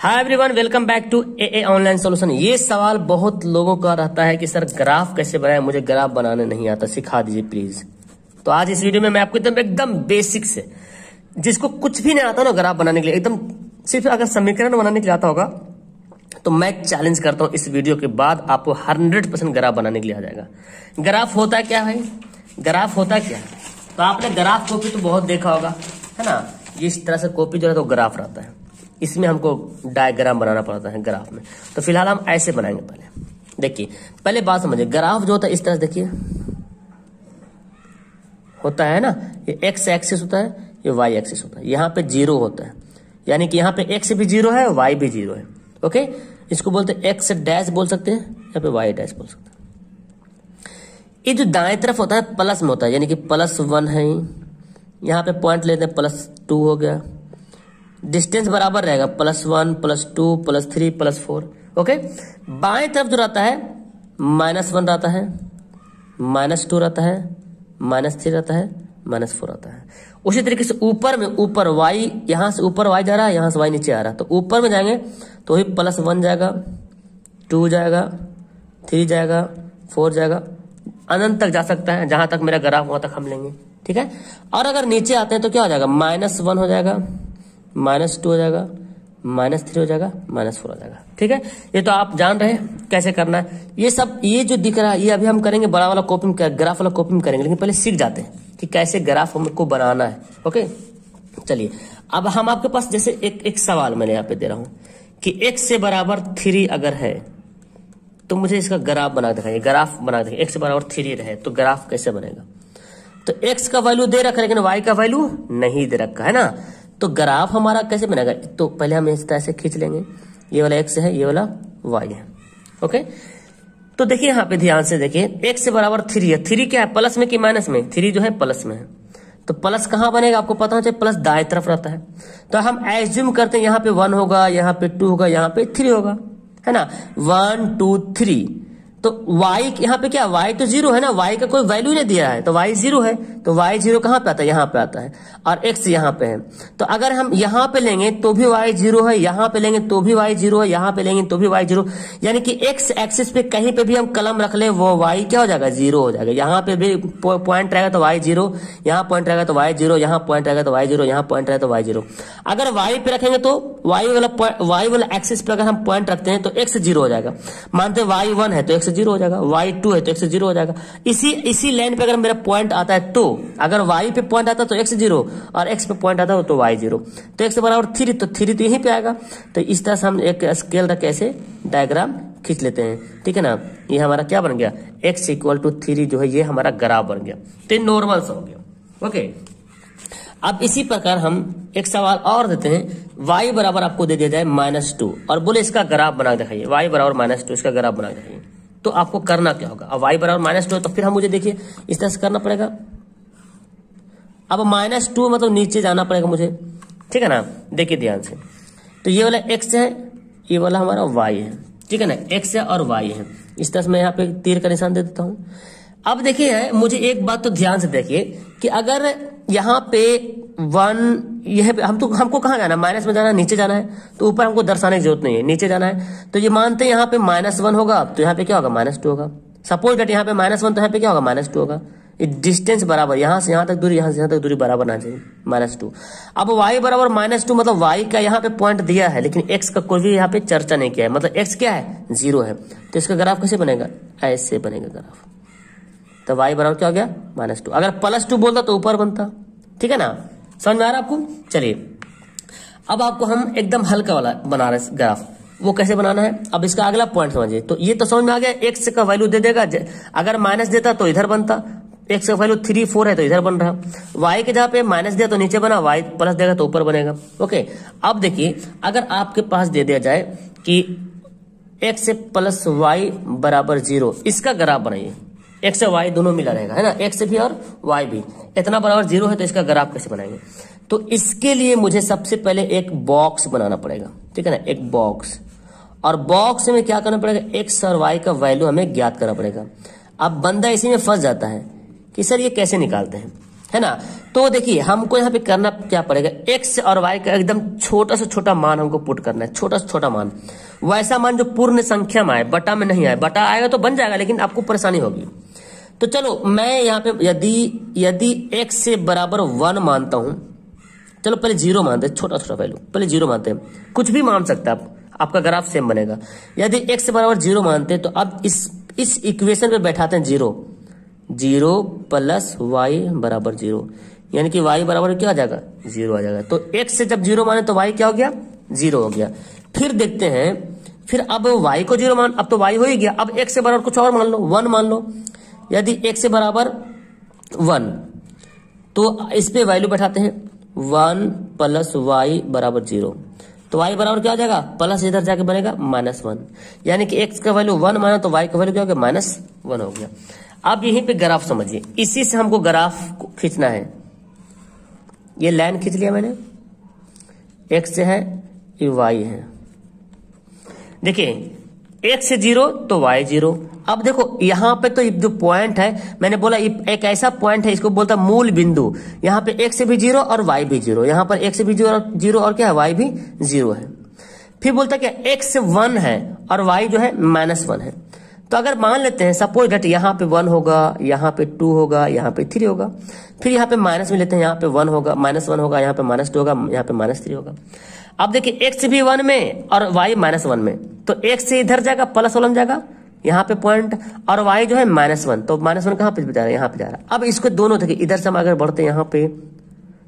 Hi everyone, welcome back to a online solution. ये सवाल बहुत लोगों का रहता है कि सर ग्राफ कैसे बनाए, मुझे ग्राफ बनाने नहीं आता, सिखा दीजिए प्लीज। तो आज इस वीडियो में मैं आपको एकदम बेसिक से, जिसको कुछ भी नहीं आता ना ग्राफ बनाने के लिए, एकदम सिर्फ अगर समीकरण बनाने के लिए आता होगा तो मैं चैलेंज करता हूं इस वीडियो के बाद आपको 100% ग्राफ बनाने के लिए आ जाएगा। ग्राफ होता क्या है, ग्राफ होता क्या है? तो आपने ग्राफ कॉपी तो बहुत देखा होगा, है ना। इस तरह से कॉपी जो है तो ग्राफ रहता है, इसमें हमको डायग्राम बनाना पड़ता है ग्राफ में। तो फिलहाल हम ऐसे बनाएंगे। पहले देखिए, पहले बात समझिए, ग्राफ जो होता है इस तरह से देखिए होता है ना, ये एक्स एक्सिस होता है, ये वाई एक्सिस होता है, यहाँ पे जीरो होता है, यानी कि यहाँ पे एक्स भी जीरो है, वाई भी जीरो है। ओके, इसको बोलते हैं एक्स डैश बोल सकते हैं, यहाँ पे वाई डैश बोल सकते हैं। ये जो दाएं तरफ होता है प्लस में होता है, यानी कि +1 है, यहाँ पे पॉइंट लेते हैं +2 हो गया, डिस्टेंस बराबर रहेगा +1 +2 +3 +4। ओके, बाएं तरफ जो रहता है -1 रहता है, -2 रहता है, -3 रहता है, -4 रहता है। उसी तरीके से ऊपर में, ऊपर y, यहां से ऊपर y जा रहा है, यहां से y नीचे आ रहा है, तो ऊपर में जाएंगे तो वही +1 जाएगा, 2 जाएगा, 3 जाएगा, 4 जाएगा, अनंत तक जा सकता है। जहां तक मेरा ग्राफ वहां तक हम लेंगे, ठीक है। और अगर नीचे आते हैं तो क्या हो जाएगा, -1 हो जाएगा, -2 हो जाएगा, -3 हो जाएगा, -4 हो जाएगा, ठीक है। ये तो आप जान रहे हैं कैसे करना है। ये सब, ये जो दिख रहा है ये अभी हम करेंगे, बड़ा वाला कॉपी में, ग्राफ वाला कॉपी में करेंगे, लेकिन पहले सीख जाते हैं कि कैसे ग्राफ हमको बनाना है। ओके, चलिए अब हम आपके पास जैसे एक सवाल मैंने यहाँ पे दे रहा हूं कि x से बराबर 3 अगर है तो मुझे इसका ग्राफ बना दिखाइए, ग्राफ बना दिखाइए। x से बराबर 3 रहे तो ग्राफ कैसे बनेगा? तो x का वैल्यू दे रखा है लेकिन y का वैल्यू नहीं दे रखा है ना, तो ग्राफ हमारा कैसे बनेगा? तो पहले हम इस तरह से खींच लेंगे, ये वाला x है, ये वाला y है। ओके, तो देखिए यहाँ पे ध्यान से देखिए, x से बराबर 3 है। 3 क्या है, प्लस में कि माइनस में? 3 जो है प्लस में है, तो प्लस कहाँ बनेगा आपको पता होना चाहिए, प्लस दाएं तरफ रहता है। तो हम एज्यूम करते हैं यहाँ पे 1 होगा, यहाँ पे 2 होगा, यहाँ पे 3 होगा, है ना। 1 2 3, तो y यहाँ पे क्या, y तो 0 है ना, y का कोई वैल्यू नहीं दिया है, तो y 0 है, तो y 0 कहाँ पे आता है, यहाँ पे आता है, और x यहाँ पे है। तो अगर हम यहाँ पे लेंगे तो भी y 0 है, यहाँ पे लेंगे तो भी y 0 है, यहाँ पे लेंगे तो भी y 0, यानी कि x एक्सिस पे कहीं पे भी हम कलम रख ले वो y क्या हो जाएगा, 0 हो जाएगा। यहाँ पे भी पॉइंट रहेगा तो y 0, यहाँ पॉइंट रहेगा तो y 0, यहाँ पॉइंट रहेगा तो y 0, यहाँ पॉइंट रहेगा तो y 0। अगर y पे रखेंगे तो y वाला एक्सिस पे अगर हम पॉइंट रखते हैं तो x 0 हो जाएगा। मानते हैं y 1 है तो x 0 हो जाएगा, y 2 है तो x 0 हो जाएगा। इसी लाइन पे अगर मेरा पॉइंट आता है, तो अगर y पे पॉइंट आता है तो x 0, और x पे पॉइंट आता है तो y 0, तो x बराबर 3, तो 3 तो यहीं पे आएगा। तो इस तरह से हम एक स्केल रख के ऐसे डायग्राम खींच लेते हैं, ठीक है ना। ये हमारा क्या बन गया, x = 3 जो है ये हमारा ग्राफ बन गया, तो ये नॉर्मल सा हो गया। ओके, अब इसी प्रकार हम एक सवाल और देते हैं, y बराबर आपको दे दिया जाए -2 और बोले इसका ग्राफ बना दिखाइए, y बराबर -2 इसका ग्राफ बना दिखाइए। तो आपको करना क्या होगा, अब y बराबर -2 है तो फिर हम, मुझे देखिए इस तरह से करना पड़ेगा। अब -2 मतलब नीचे जाना पड़ेगा मुझे, ठीक है ना। देखिए ध्यान से, तो ये वाला x है, ये वाला हमारा y है, ठीक है ना, x है और y है। इस तरह से मैं यहाँ पे तीर का निशान दे देता हूं। अब देखिए मुझे एक बात तो ध्यान से देखिए कि अगर यहाँ पे 1, यह हमको कहाँ जाना है, माइनस में जाना है, नीचे जाना है, तो ऊपर हमको दर्शाने की जरूरत नहीं है, नीचे जाना है। तो ये मानते हैं यहाँ पे -1 होगा, तो यहाँ पे क्या होगा, -2 होगा। सपोज दैट यहाँ पे -1 तो यहाँ पे क्या होगा, -2 होगा। डिस्टेंस बराबर, यहाँ से यहाँ तक दूरी, यहाँ से यहाँ तक दूरी बराबर ना चाहिए, -2। अब y बराबर -2 मतलब y का यहाँ पे पॉइंट दिया है, लेकिन x का कोई भी यहाँ पे चर्चा नहीं किया है, मतलब x क्या है, 0 है। तो इसका ग्राफ कैसे बनेगा, ऐसे बनेगा ग्राफ। तो y बराबर क्या हो गया, -2। अगर +2 बोलता तो ऊपर बनता, ठीक है ना। समझ में आ रहा है आपको? चलिए अब आपको हम एकदम हल्का वाला बना रहे हैं ग्राफ, वो कैसे बनाना है। अब इसका अगला पॉइंट समझिए, तो ये तो समझ में आ गया, x का वैल्यू दे देगा, अगर माइनस देता तो इधर बनता, x का वैल्यू 3 4 है तो इधर बन रहा, y के जहां पे माइनस दिया तो नीचे बना, y प्लस देगा तो ऊपर बनेगा। ओके, अब देखिए अगर आपके पास दे दिया जाए कि x + y बराबर 0, इसका ग्राफ बनाइए। x से y दोनों मिला रहेगा, है ना, x भी और y भी, इतना बराबर 0 है तो इसका ग्राफ कैसे बनाएंगे? तो इसके लिए मुझे सबसे पहले एक बॉक्स बनाना पड़ेगा, ठीक है ना, एक बॉक्स। और बॉक्स में क्या करना पड़ेगा, x और y का वैल्यू हमें ज्ञात करना पड़ेगा। अब बंदा इसी में फंस जाता है कि सर ये कैसे निकालते हैं, है ना। तो देखिए हमको यहाँ पे करना क्या पड़ेगा, एक्स और वाई का एकदम छोटा से छोटा मान हमको पुट करना है, छोटा से छोटा मान, वैसा मान जो पूर्ण संख्या में आए, बटा में नहीं आए। बटा आएगा तो बन जाएगा लेकिन आपको परेशानी होगी। तो चलो मैं यहाँ पे यदि एक्स से बराबर 1 मानता हूं, चलो पहले 0 मानते हैं, छोटा छोटा वैल्यू, पहले 0 मानते हैं, कुछ भी मान सकते हैं आप, आपका ग्राफ सेम बनेगा। यदि x से बराबर 0 मानते हैं तो अब इस इक्वेशन पे बैठाते हैं 0 प्लस y बराबर 0, यानी कि y बराबर क्या आ जाएगा, 0 आ जाएगा। तो x से जब 0 माने तो y क्या हो गया, 0 हो गया। फिर देखते हैं, फिर अब y को 0 मान, अब तो y हो ही गया, अब x से बराबर कुछ और मान लो, 1 मान लो। यदि x से बराबर 1 तो इस पे वैल्यू बैठाते हैं 1 प्लस y बराबर 0, तो y बराबर क्या हो जाएगा, प्लस इधर जाके बनेगा -1, यानी कि x का वैल्यू 1 माना तो y का वैल्यू क्या हो गया, -1 हो गया। अब यहीं पे ग्राफ समझिए, इसी से हमको ग्राफ को खींचना है। ये लाइन खींच लिया मैंने, x है ये y है। देखिए x से 0 तो y 0। अब देखो यहाँ पे तो जो पॉइंट है, मैंने बोला एक ऐसा पॉइंट है, इसको बोलता मूल बिंदु। यहाँ पे x से भी 0 और y भी 0, यहाँ पर x से भी 0 और क्या है, y भी 0 है। फिर बोलता क्या, x 1 है और y जो है -1 है। तो अगर मान लेते हैं सपोज दैट यहाँ पे 1 होगा, यहाँ पे 2 होगा, यहाँ पे 3 होगा, फिर यहाँ पे माइनस में लेते हैं, यहाँ पे 1 होगा, -1 होगा, यहाँ पे -2 होगा, यहाँ पे -3 होगा। अब देखिए x भी 1 में और y -1 में, तो x से इधर जाएगा, प्लस 1 जाएगा यहाँ पे पॉइंट, और y जो है -1, तो -1 कहाँ पे जा रहा है, यहाँ पे जा रहा है। अब इसको दोनों देखिए, इधर से हम अगर बढ़ते हैं यहाँ पे,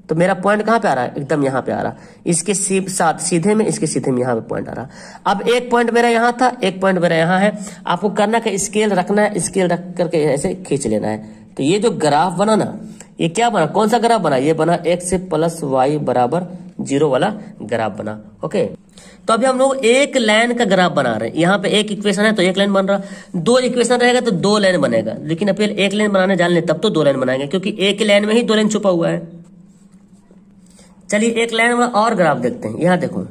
तो मेरा पॉइंट कहाँ पे आ रहा है, एकदम यहाँ पे आ रहा है, इसके साथ सीधे में, इसके सीधे में यहाँ पे पॉइंट आ रहा है। अब एक पॉइंट मेरा यहाँ था, एक पॉइंट मेरा यहाँ है, आपको करना है स्केल रखना है, स्केल रख करके ऐसे खींच लेना है। तो ये जो ग्राफ बना ना, ये क्या बना, कौन सा ग्राफ बना, ये बना x प्लस y बराबर 0 वाला ग्राफ बना। ओके, तो अभी हम लोग एक लाइन का ग्राफ बना रहे हैं। यहाँ पे एक इक्वेशन है तो एक लाइन बन रहा, 2 इक्वेशन रहेगा तो 2 लाइन बनेगा, लेकिन अब एक लाइन बनाने जान ले तब तो 2 लाइन बनाएंगे, क्योंकि एक लाइन में ही 2 लाइन छुपा हुआ है। चलिए एक लाइन में और ग्राफ देखते हैं। यहाँ देखो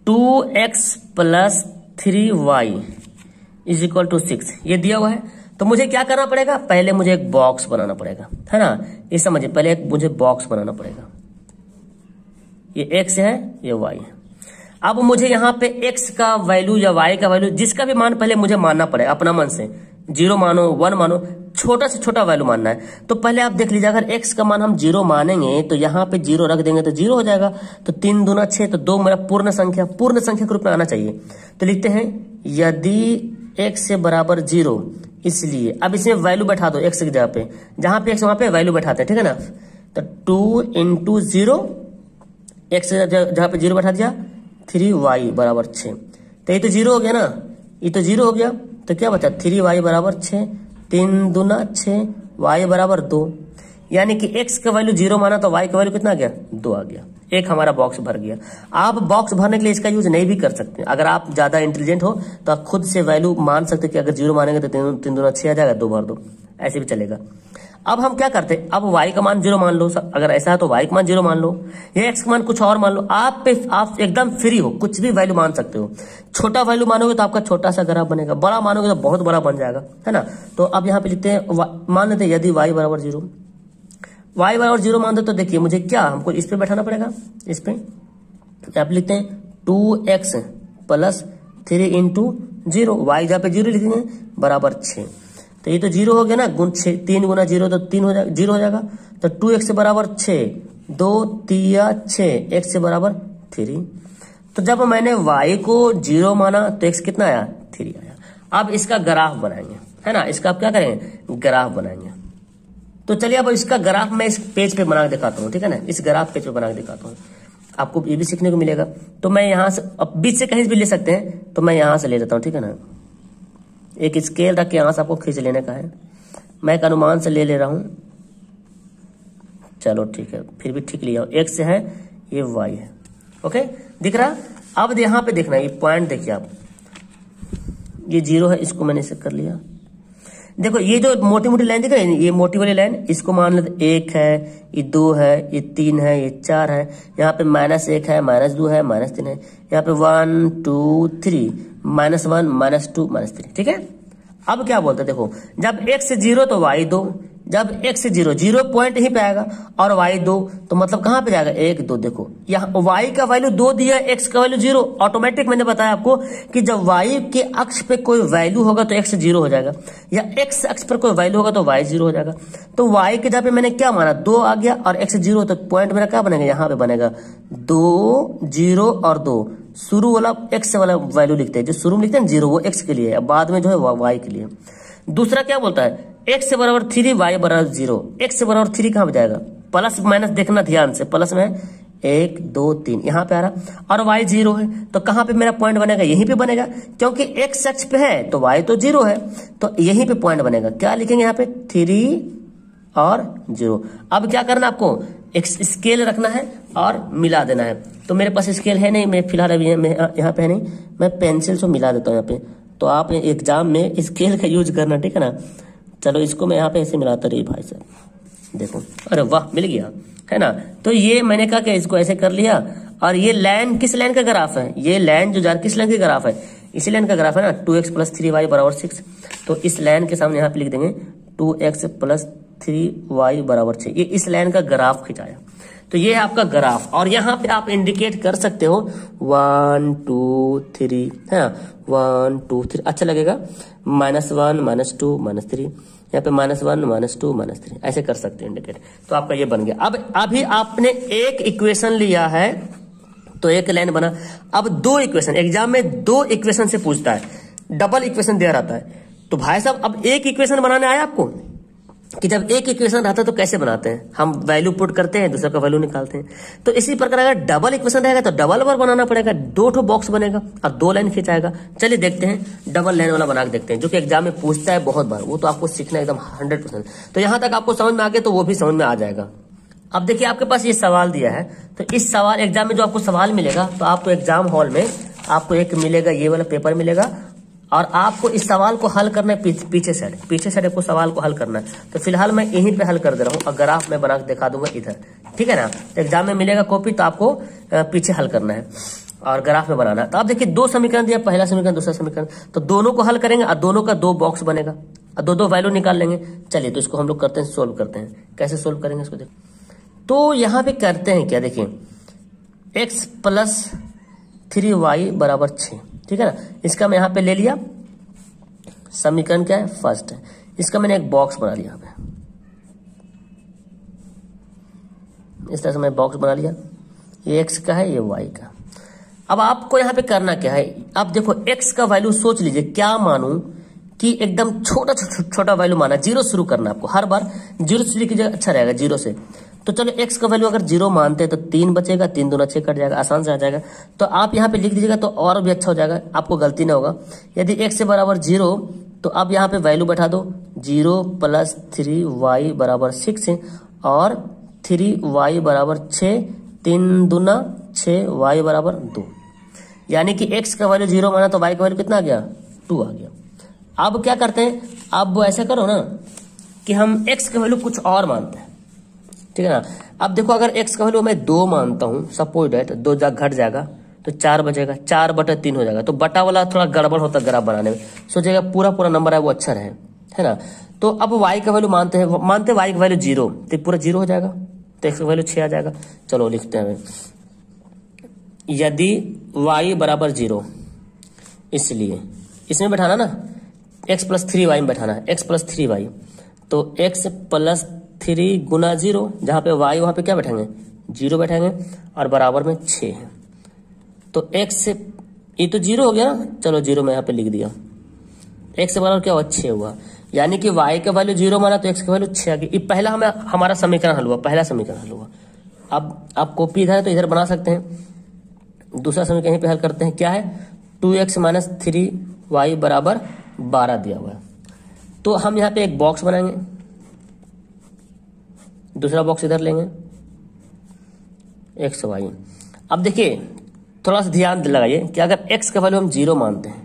2x plus 3y is equal to 6, ये दिया हुआ है। तो मुझे क्या करना पड़ेगा, पहले मुझे एक बॉक्स बनाना पड़ेगा, है ना, ये समझिए, पहले एक मुझे बॉक्स बनाना पड़ेगा। ये x है, ये y है। अब मुझे यहाँ पे x का वैल्यू या y का वैल्यू, जिसका भी मान पहले मुझे मानना पड़ेगा अपना मन से, 0 मानो 1 मानो, छोटा से छोटा वैल्यू मानना है। तो पहले आप देख लीजिए, अगर x का मान हम 0 मानेंगे तो यहाँ पे 0 रख देंगे तो 0 हो जाएगा। तो 3 दूना 6, तो 2 मेरा पूर्ण संख्या के रूप में आना चाहिए। तो लिखते हैं यदि x से बराबर 0, इसलिए अब इसमें वैल्यू बैठा दो x की जगह पे, जहां पे x वहां पे वैल्यू बैठाते हैं, ठीक है ना। तो 2 × 0, x जहां पे 0 बैठा दिया, 3y बराबर 6, तो ये तो 0 हो गया ना, ये तो 0 हो गया, तो क्या बचा, 3y बराबर 6, 3 दूना 6, y बराबर 2, यानी कि x का वैल्यू 0 माना तो y का वैल्यू कितना आ गया, 2 आ गया। एक हमारा बॉक्स भर गया। आप बॉक्स भरने के लिए इसका यूज नहीं भी कर सकते, अगर आप ज्यादा इंटेलिजेंट हो तो आप खुद से वैल्यू मान सकते कि अगर 0 मानेंगे तो 3 दूना 6 आ जाएगा, 2 भर दो, ऐसे भी चलेगा। अब हम क्या करते हैं, अब y का मान 0 मान लो, अगर ऐसा है तो y का मान 0 मान लो, या x का मान कुछ और मान लो, आप एकदम फ्री हो, कुछ भी वैल्यू मान सकते हो। छोटा वैल्यू मानोगे तो आपका छोटा सा ग्राफ बनेगा, बड़ा मानोगे तो बहुत बड़ा बन जाएगा, है ना। तो अब यहाँ पे लिखते हैं, मान लेते हैं यदि y बराबर 0, y बराबर 0 मान दो, तो देखिए मुझे क्या, हमको इस पे बैठाना पड़ेगा, इस पे। आप लिखते हैं 2x प्लस 3 × 0, y जहाँ पे 0 लिखेंगे बराबर 6, तो ये तो 0 हो गया ना, 3 गुना 0 तो 3 हो जाएगा, 0 हो जाएगा। तो 2x बराबर 6, 2 3 6, x से बराबर 3। तो जब मैंने y को 0 माना तो x कितना आया, 3 आया। अब इसका ग्राफ बनाएंगे, है ना, इसका आप क्या करेंगे, ग्राफ बनाएंगे। तो चलिए अब इसका ग्राफ मैं इस पेज पे बना के दिखाता हूँ, ठीक है ना, इस ग्राफ पेज पे बना के दिखाता हूँ, आपको ये भी सीखने को मिलेगा। तो मैं यहाँ से, अब बीच से कहीं भी ले सकते हैं, तो मैं यहाँ से ले लेता हूँ, ठीक है ना। एक स्केल रख के यहाँ से आपको खींच लेने का है, मैं एक अनुमान से ले रहा हूँ, चलो ठीक है, फिर भी ठीक लिया, x है, ये y है, ओके, दिख रहा। अब यहाँ पे देखना, ये पॉइंट देखिए आप, ये 0 है, इसको मैंने इसे कर लिया। देखो ये जो मोटी मोटी लाइन दिख रही है, ये मोटी वाली लाइन, इसको मान लेते 1 है, ये 2 है, ये 3 है, ये 4 है, यहाँ पे -1 है, -2 है, -3 है, यहाँ पे 1 2 3, -1 -2 -3, ठीक है। अब क्या बोलते हैं, देखो जब x 0 तो y 2, जब x 0 पॉइंट ही पे आएगा और y 2, तो मतलब कहां पे जाएगा 1 2। देखो यहाँ y का वैल्यू 2 दिया, x का वैल्यू 0, ऑटोमेटिक मैंने बताया आपको कि जब y के अक्ष पे कोई वैल्यू होगा तो x 0 हो जाएगा, या x अक्ष पर कोई वैल्यू होगा तो y 0 हो जाएगा। तो y के जगह पे मैंने क्या माना 2 आ गया और x 0, तो पॉइंट मेरा क्या बनेगा, यहाँ पे बनेगा 2 0 और 2। शुरू वाला x वाला वैल्यू लिखते हैं, जो शुरू में लिखते हैं 0 वो x के लिए है, बाद में जो है y के लिए। दूसरा क्या बोलता है x बराबर 3 y बराबर 0। x बराबर 3 कहां पे जाएगा, प्लस माइनस देखना ध्यान से, प्लस में 1 2 3 यहाँ पे आ रहा, और y 0 है, तो कहां पे मेरा पॉइंट बनेगा, यहीं पे बनेगा, क्योंकि x अक्ष पे है तो y तो 0 है, तो यहीं पे पॉइंट बनेगा। क्या लिखेंगे यहाँ पे 3 और 0। अब क्या करना आपको, एक स्केल रखना है और मिला देना है। तो मेरे पास स्केल है नहीं, मैं फिलहाल अभी यहाँ पे है नहीं, मैं पेंसिल से मिला देता हूँ यहाँ पे। तो आप एग्जाम में स्केल का यूज करना, ठीक है ना। चलो इसको मैं यहाँ पे ऐसे मिलाता रही भाई साहब, देखो, अरे वाह मिल गया, है ना। तो ये मैंने कहा कि इसको ऐसे कर लिया, और ये लाइन किस लाइन का ग्राफ है, ये लाइन जो जा किस लाइन की ग्राफ है, इसी लाइन का ग्राफ है ना, 2x + 3y बराबर 6। तो इस लाइन के सामने यहाँ पे लिख देंगे 2x + 3y बराबर 6। ये इस लाइन का ग्राफ खिंचाया, तो ये है आपका ग्राफ। और यहाँ पे आप इंडिकेट कर सकते हो 1 2 3, है ना, 1 2 3 अच्छा लगेगा, -1 -2 -3, यहाँ पे -1 -2 -3 ऐसे कर सकते हैं इंडिकेट। तो आपका ये बन गया। अब अभी आपने एक इक्वेशन लिया है तो एक लाइन बना। अब 2 इक्वेशन, एग्जाम में 2 इक्वेशन से पूछता है, डबल इक्वेशन दिया रहता है। तो भाई साहब अब एक इक्वेशन बनाने आया आपको कि जब एक इक्वेशन रहता है तो कैसे बनाते हैं, हम वैल्यू पुट करते हैं, दूसरा का वैल्यू निकालते हैं। तो इसी प्रकार अगर डबल इक्वेशन रहेगा तो डबल बार बनाना पड़ेगा, 2 बॉक्स बनेगा और 2 लाइन खिंचाएगा। चलिए देखते हैं, डबल लाइन वाला बना के देखते हैं, जो कि एग्जाम में पूछता है बहुत बार, वो तो आपको सीखना एकदम 100%। तो यहां तक आपको समझ में आ गया तो वो भी समझ में आ जाएगा। अब देखिए आपके पास ये सवाल दिया है, तो इस सवाल एग्जाम में जो आपको सवाल मिलेगा, तो आपको एग्जाम हॉल में आपको एक मिलेगा, ये वाला पेपर मिलेगा, और आपको इस सवाल को हल करना है पीछे साइड आपको सवाल को हल करना है। तो फिलहाल मैं यहीं पे हल कर दे रहा हूँ और ग्राफ में बना के दिखा दूंगा इधर, ठीक है ना। तो एग्जाम में मिलेगा कॉपी, तो आपको पीछे हल करना है और ग्राफ में बनाना है। तो आप देखिए 2 समीकरण दिया, पहला समीकरण दूसरा समीकरण, तो दोनों को हल करेंगे और दोनों का 2 बॉक्स बनेगा और 2 वैल्यू निकाल लेंगे। चलिए तो इसको हम लोग करते हैं, सोल्व करते हैं। कैसे सोल्व करेंगे इसको देखो, तो यहाँ पे करते हैं क्या, देखिए x + 3y बराबर 6, ठीक है ना। इसका मैं यहाँ पे ले लिया, समीकरण क्या है, फर्स्ट है, इसका मैंने एक बॉक्स बना लिया, यहाँ पे इस तरह से मैं बॉक्स बना लिया, ये x का है, ये y का। अब आपको यहाँ पे करना क्या है, आप देखो x का वैल्यू सोच लीजिए, क्या मानूं कि एकदम छोटा वैल्यू माना, 0 शुरू करना आपको, हर बार 0 शुरू कीजिएगा, अच्छा रहेगा 0 से। तो चलो x का वैल्यू अगर 0 मानते हैं तो 3 बचेगा, 3 दूना 6 कट जाएगा, आसान से आ जाएगा। तो आप यहाँ पे लिख दीजिएगा तो और भी अच्छा हो जाएगा, आपको गलती ना होगा। यदि x बराबर 0, तो अब यहाँ पे वैल्यू बैठा दो, 0 + 3y बराबर 6 है, और 3y बराबर 6, 3 दूना 6, y बराबर 2। यानी कि x का वैल्यू 0 माना तो y का वैल्यू कितना आ गया, 2 आ गया। अब क्या करते हैं, अब वो ऐसा करो ना कि हम x का वैल्यू कुछ और मानते हैं, ठीक है ना। अब देखो अगर x का वैल्यू मैं 2 मानता हूं, सपोज डेट 2 घट जाएगा तो 4 बचेगा, 4/3 हो जाएगा। तो बटा वाला थोड़ा गड़बड़ होता है ग्राफ बनाने में, सोचेगा पूरा नंबर है वो अच्छा रहे, है ना। तो अब y का वैल्यू मानते हैं y का वैल्यू 0, तो पूरा 0 हो जाएगा, तो x का वैल्यू 6 आ जाएगा। चलो लिखते हैं, यदि y बराबर 0, इसलिए इसमें बैठाना ना, x + 3y में बैठाना है, x + 3y, तो x + 3 गुना 0, जहां पे y वहां पे क्या बैठेंगे, 0 बैठेंगे, और बराबर में 6 है। तो x ये तो 0 हो गया ना, चलो 0 मैं यहाँ पे लिख दिया, x बराबर क्या हुआ, 6 हुआ। यानी कि y का वैल्यू 0 माना तो x का वैल्यू 6 आ गया। ये पहला हमारा समीकरण हल हुआ, पहला समीकरण हल हुआ। अब आप कॉपी इधर है तो इधर बना सकते हैं, दूसरा समीकरण यहीं पे हल करते हैं। क्या है, 2x - 3y बराबर 12 दिया हुआ है। तो हम यहाँ पे एक बॉक्स बनाएंगे, दूसरा बॉक्स इधर लेंगे, x y। अब देखिए थोड़ा सा ध्यान लगाइए कि अगर x का वैल्यू हम 0 मानते हैं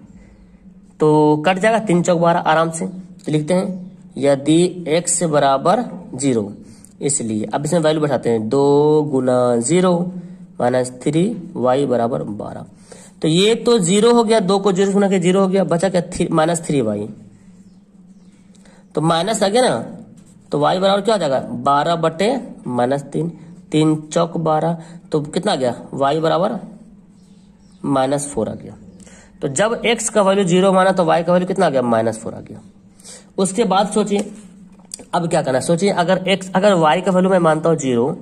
तो कट जाएगा, 3 चौक 12 आराम से। तो लिखते हैं यदि x बराबर 0, इसलिए अब इसमें वैल्यू बैठाते हैं, 2 गुना 0 - 3y बराबर 12। तो ये तो 0 हो गया, 2 को 0 गुना के 0 हो गया, बचा क्या, -3y। तो माइनस आ गया ना, तो y बराबर क्या हो जाएगा 12/-3, 3 चौक 12, तो कितना आ गया y बराबर -4 आ गया। तो जब x का वैल्यू 0 माना तो y का वैल्यू कितना आ गया -4 आ गया। उसके बाद सोचिए अब क्या करना है, सोचिए अगर y का वैल्यू मैं मानता हूँ 0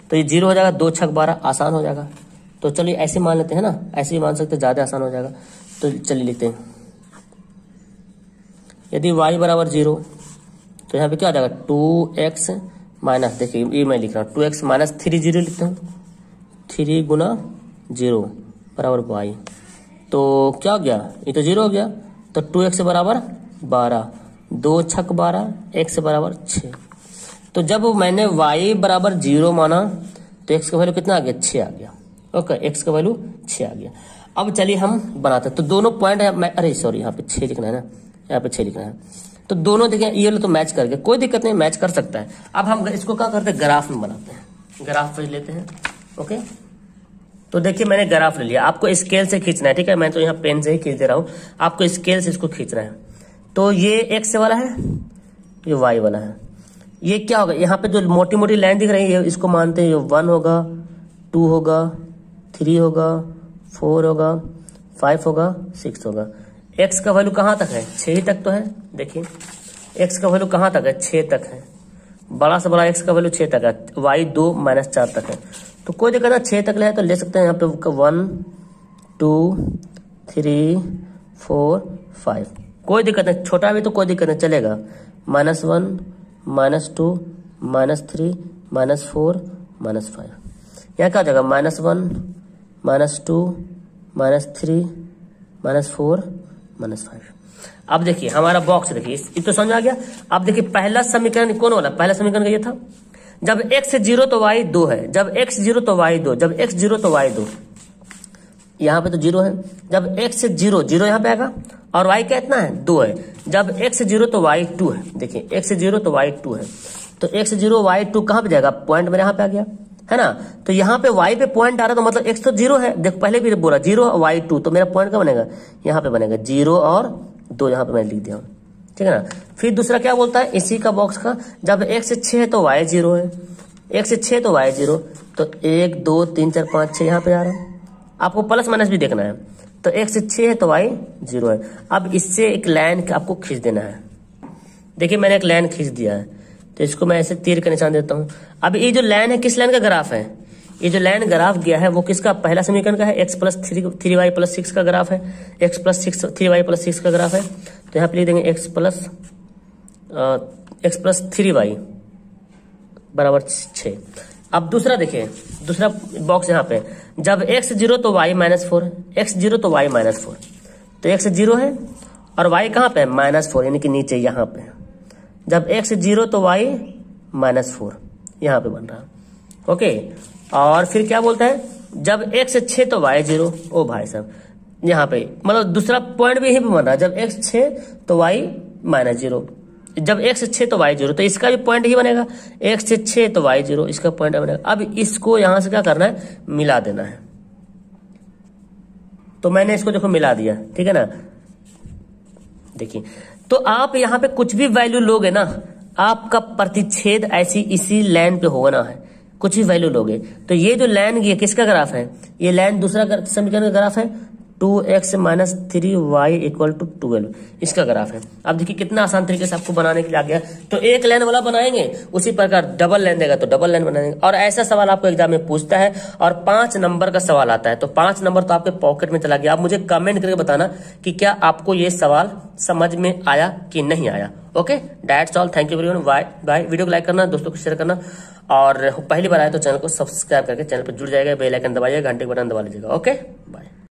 तो ये 0 हो जाएगा, 2 छक 12 आसान हो जाएगा। तो चलिए ऐसे मान लेते हैं ना, ऐसे ही मान सकते, ज्यादा आसान हो जाएगा। तो चलिए लिखते हैं यदि y बराबर 0 तो यहाँ पे क्या आ जाएगा 2x माइनस, देखिए ये मैं लिख रहा हूँ 2x माइनस 3 0 लिखता हूँ, 3 गुना 0 बराबर y। तो क्या हो गया, ये तो 0 हो गया, तो 2x बराबर 12, 2 छक 12, x बराबर 6। तो जब मैंने y बराबर 0 माना तो x का वैल्यू कितना आ गया 6 आ गया। ओके, x का वैल्यू 6 आ गया। अब चलिए हम बनाते हैं। तो दोनों पॉइंट है, अरे सॉरी यहाँ पे 6 लिखना है ना, यहाँ पे 6 लिखना है। तो दोनों देखें ये तो मैच कर गए, कोई दिक्कत नहीं, मैच कर सकता है। अब हम इसको क्या करते हैं, ग्राफ में बनाते हैं, ग्राफ पे लेते हैं। ओके, तो देखिए मैंने ग्राफ ले लिया, आपको स्केल से खींचना है, ठीक है। मैं तो यहाँ पेन से ही खींच दे रहा हूँ, आपको स्केल से इसको खींचना है। तो ये x वाला है, ये y वाला है। ये क्या होगा, यहाँ पे जो मोटी मोटी लाइन दिख रही है इसको मानते हैं ये 1 होगा, 2 होगा, 3 होगा, 4 होगा, 5 होगा, 6 होगा। x का वैल्यू कहाँ तक है, 6 ही तक तो है। देखिए x का वैल्यू कहाँ तक है, 6 तक है। बड़ा से बड़ा x का वैल्यू 6 तक है, y 2 - 4 तक है। तो कोई दिक्कत नहीं, 6 तक ले तो ले सकते हैं। यहाँ पे 1 2 3 4 5, कोई दिक्कत नहीं, छोटा भी तो कोई दिक्कत नहीं, चलेगा। -1 -2 -3 -4 -5, यहाँ क्या हो जाएगा -1 -2 -3 -4 -5। अब देखिए हमारा बॉक्स देखिए, ये तो समझ आ गया। अब देखिए पहला समीकरण कौन वाला, पहला समीकरण ये था जब x 0 तो y 2 है, जब x 0 तो y 2, जब x 0 तो y 2। यहाँ पे तो 0 है, जब x 0 0 यहाँ पे आएगा और y का इतना है 2 है। जब x 0 तो y 2 है, देखिए x 0 तो y 2 है, तो x 0 y 2 कहाँ पे जाएगा, पॉइंट मेरे यहाँ पे आ गया है ना। तो यहाँ पे y पे पॉइंट आ रहा है, तो मतलब x तो 0 है, देखो पहले भी बोला 0 y 2, तो मेरा पॉइंट क्या बनेगा, यहाँ पे बनेगा 0 और 2, यहाँ पे मैंने लिख दिया हूँ, ठीक है ना। फिर दूसरा क्या बोलता है इसी का बॉक्स का, जब x 6 है तो y 0 है, x 6 तो y 0, तो 1 2 3 4 5 6 यहाँ पे आ रहा है। आपको प्लस माइनस भी देखना है, तो x 6 है तो y 0 है। अब इससे एक लाइन आपको खींच देना है। देखिए मैंने एक लाइन खींच दिया है, तो इसको मैं ऐसे तीर का निशान देता हूँ। अब ये जो लाइन है किस लाइन का ग्राफ है, ये जो लाइन ग्राफ गया है वो किसका, पहला समीकरण का है, x + 3y + 6 का ग्राफ है, x + 6 3y + 6 का ग्राफ है। तो यहाँ पे लिख देंगे x + 3y बराबर 6। अब दूसरा देखिए, दूसरा बॉक्स यहाँ पे, जब x 0 तो y -4, x 0 तो y -4, तो x 0 है और y कहाँ पे है -4, यानी कि नीचे यहाँ पे। जब x 0 तो y -4 यहाँ पे बन रहा है। ओके, और फिर क्या बोलता है, जब x 6 तो y 0, ओ भाई साहब यहाँ पे मतलब दूसरा पॉइंट भी यही पे बन रहा है, जब x 6 तो y -0, जब x 6 तो y 0, तो इसका भी पॉइंट ही बनेगा, x 6 तो y 0, इसका पॉइंट बनेगा। अब इसको यहां से क्या करना है, मिला देना है। तो मैंने इसको देखो मिला दिया, ठीक है ना। देखिए तो आप यहाँ पे कुछ भी वैल्यू लोगे ना, आपका प्रतिच्छेद ऐसी इसी लाइन पे होना है। कुछ भी वैल्यू लोगे तो ये जो लाइन ये किसका ग्राफ है, ये लाइन दूसरा समीकरण का ग्राफ है, 2x - 3y = 12, इसका ग्राफ है। अब देखिए कितना आसान तरीके से आपको बनाने के लिए आ गया। तो एक लाइन वाला बनाएंगे, उसी प्रकार डबल लाइन देगा तो डबल लाइन बनाएंगे। और ऐसा सवाल आपको एग्जाम में पूछता है और 5 नंबर का सवाल आता है, तो 5 नंबर तो आपके पॉकेट में चला गया। आप मुझे कमेंट करके बताना कि क्या आपको ये सवाल समझ में आया कि नहीं आया। Okay, that's all, thank you everyone, bye. Video को लाइक करना, दोस्तों को शेयर करना, और पहली बार आए तो चैनल को सब्सक्राइब करके चैनल पर जुड़ जाएगा, बेल आइकन दबाइएगा, घंटे का बटन दबा लीजिएगा। ओके।